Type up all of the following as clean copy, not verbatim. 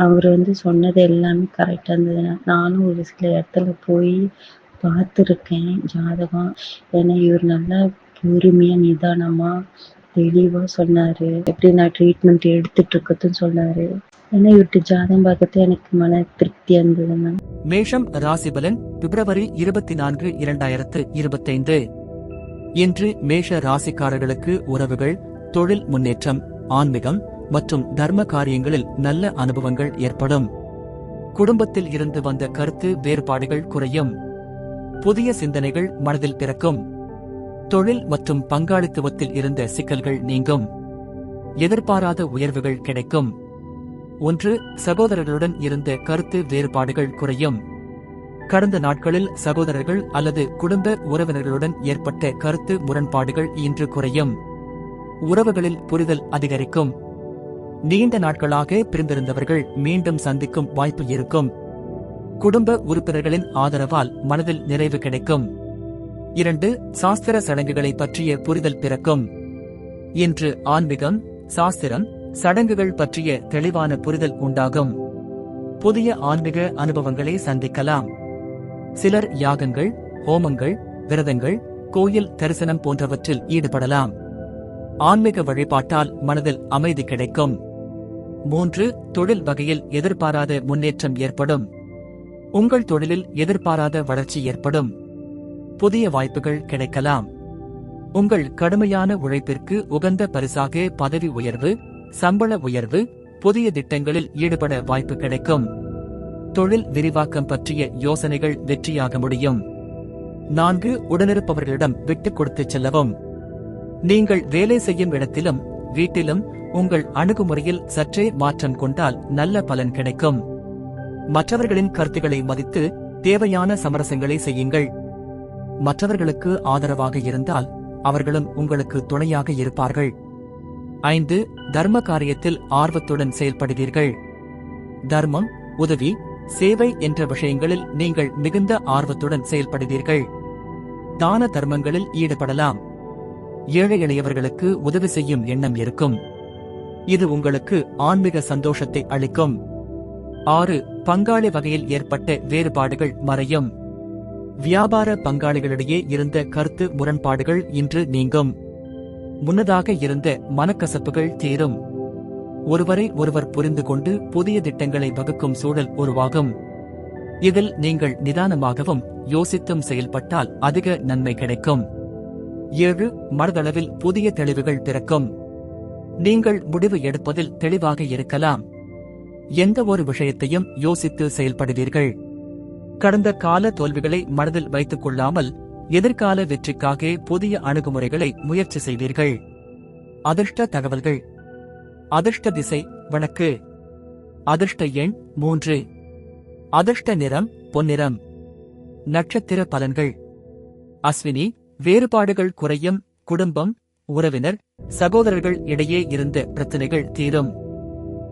அவரு சொன்னது எல்லாமே கரெக்ட்டா இருந்ததுங்க. நானும் ஒரு சில இடத்துல போய் பார்த்துருக்கேன் ஜாதகம். ஏன்னா இவரு நல்லா பொறுமையா, நிதானமா, தெளிவா சொன்னாரு. எப்படி நான் ட்ரீட்மெண்ட் எடுத்துட்டு இருக்கதுன்னு சொன்னாரு. ஏன்னா இவர்ட்ட ஜாதகம் பார்க்கறது எனக்கு மன திருப்தியா இருந்ததுங்க. மேஷம் ராசிபலன் பிப்ரவரி 24, 2025. இன்று மேஷ ராசிக்காரர்களுக்கு உறவுகள், தொழில் முன்னேற்றம், ஆன்மீகம் மற்றும் தர்ம காரியங்களில் நல்ல அனுபவங்கள் ஏற்படும். குடும்பத்தில் இருந்து வந்த கருத்து வேறுபாடுகள் குறையும். புதிய சிந்தனைகள் மனதில் பிறக்கும். தொழில் மற்றும் பங்காளித்துவத்தில் இருந்த சிக்கல்கள் நீங்கும். எதிர்பாராத உயர்வுகள் கிடைக்கும். 1. சகோதரர்களுடன் இருந்த கருத்து வேறுபாடுகள் குறையும். கடந்த நாட்களில் சகோதரர்கள் அல்லது குடும்ப உறவினர்களுடன் ஏற்பட்ட கருத்து முரண்பாடுகள் இன்று குறையும். உறவுகளில் புரிதல் அதிகரிக்கும். நீண்ட நாட்களாக பிரிந்திருந்தவர்கள் மீண்டும் சந்திக்கும் வாய்ப்பு இருக்கும். குடும்ப உறுப்பினர்களின் ஆதரவால் மனதில் நிறைவு கிடைக்கும். 2. சாஸ்திர சடங்குகளை பற்றிய புரிதல் பிறக்கும். இன்று ஆன்மீகம், சாஸ்திரம், சடங்குகள் பற்றிய தெளிவான புரிதல் உண்டாகும். புதிய ஆன்மீக அனுபவங்களை சந்திக்கலாம். சிலர் யாகங்கள், ஹோமங்கள், விரதங்கள், கோயில் தரிசனம் போன்றவற்றில் ஈடுபடலாம். ஆன்மீக வழிபாட்டால் மனதில் அமைதி கிடைக்கும். 3. தொழில் வகையில் எதிர்பாராத முன்னேற்றம் ஏற்படும். உங்கள் தொழிலில் எதிர்பாராத வளர்ச்சி ஏற்படும். புதிய வாய்ப்புகள் கிடைக்கலாம். உங்கள் கடுமையான உழைப்பிற்கு உகந்த பரிசாக பதவி உயர்வு, சம்பள உயர்வு, புதிய திட்டங்களில் ஈடுபட வாய்ப்பு கிடைக்கும். தொழில் விரிவாக்கம் பற்றிய யோசனைகள் வெற்றியாக முடியும். 4. உடனிருப்பவர்களிடம் விட்டுக் கொடுத்துச் செல்லவும். நீங்கள் வேலை செய்யும் இடத்திலும் வீட்டிலும் உங்கள் அணுகுமுறையில் சற்றே மாற்றம் கொண்டால் நல்ல பலன் கிடைக்கும். மற்றவர்களின் கருத்துக்களை மதித்து தேவையான சமரசங்களை செய்யுங்கள். மற்றவர்களுக்கு ஆதரவாக இருந்தால் அவர்களும் உங்களுக்கு துணையாக இருப்பார்கள். 5. தர்ம காரியத்தில் ஆர்வத்துடன் செயல்படுவீர்கள். தர்மம், உதவி, சேவை என்ற விஷயங்களில் நீங்கள் மிகுந்த ஆர்வத்துடன் செயல்படுவீர்கள். தான தர்மங்களில் ஈடுபடலாம். ஏழை எளியவர்களுக்கு உதவி செய்யும் எண்ணம் இருக்கும். இது உங்களுக்கு ஆன்மீக சந்தோஷத்தை அளிக்கும். 6. பங்காளி வகையில் ஏற்பட்ட வேறுபாடுகள் மறையும். வியாபார பங்காளிகளிடையே இருந்த கருத்து முரண்பாடுகள் இன்று நீங்கும். முன்னதாக இருந்த மனக்கசப்புகள் தீரும். ஒருவரை ஒருவர் புரிந்து கொண்டு புதிய திட்டங்களை வகுக்கும் சூழல் உருவாகும். இதில் நீங்கள் நிதானமாகவும் யோசித்தும் செயல்பட்டால் அதிக நன்மை கிடைக்கும். 7. மனதளவில் புதிய தெளிவுகள் பிறக்கும். நீங்கள் முடிவு எடுப்பதில் தெளிவாக இருக்கலாம். எந்த ஒரு விஷயத்தையும் யோசித்து செயல்படுவீர்கள். கடந்த கால தோல்விகளை மனதில் வைத்துக் கொள்ளாமல் எதிர்கால வெற்றிக்காக புதிய அணுகுமுறைகளை முயற்சி செய்வீர்கள். அதிர்ஷ்ட தகவல்கள். அதிர்ஷ்ட திசை வடக்கு. அதிர்ஷ்ட எண் 3. அதிர்ஷ்ட நிறம் பொன்னிறம். நட்சத்திர பலன்கள். அஸ்வினி, வேறுபாடுகள் குறையும். குடும்பம், உறவினர், சகோதரர்கள் இடையே இருந்த பிரச்சனைகள் தீரும்.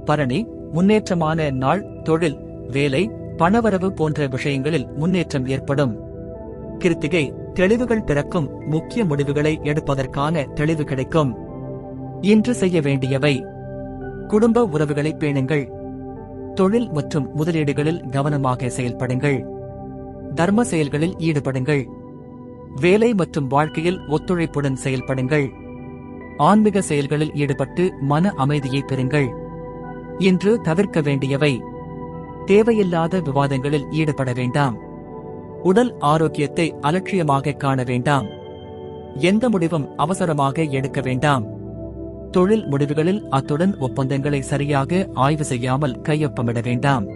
பரணி, முன்னேற்றமான நாள். தொழில், வேலை, பணவரவு போன்ற விஷயங்களில் முன்னேற்றம் ஏற்படும். கிருத்திகை, தெளிவுகள் பிறக்கும். முக்கிய முடிவுகளை எடுப்பதற்கான தெளிவு கிடைக்கும். இன்று செய்ய வேண்டியவை: குடும்ப உறவுகளை பேணுங்கள். தொழில் மற்றும் முதலீடுகளில் கவனமாக செயல்படுங்கள். தர்ம செயல்களில் ஈடுபடுங்கள். வேலை மற்றும் வாழ்க்கையில் ஒத்துழைப்புடன் செயல்படுங்கள். ஆன்மீக செயல்களில் ஈடுபட்டு மன அமைதியை பெறுங்கள். இன்று தவிர்க்க வேண்டியவை: தேவையில்லாத விவாதங்களில் ஈடுபட வேண்டாம். உடல் ஆரோக்கியத்தை அலட்சியமாக காண வேண்டாம். எந்த முடிவும் அவசரமாக எடுக்க வேண்டாம். தொழில் முடிவுகளில் அத்துடன் ஒப்பந்தங்களை சரியாக ஆய்வு செய்யாமல் கையொப்பமிட வேண்டாம்.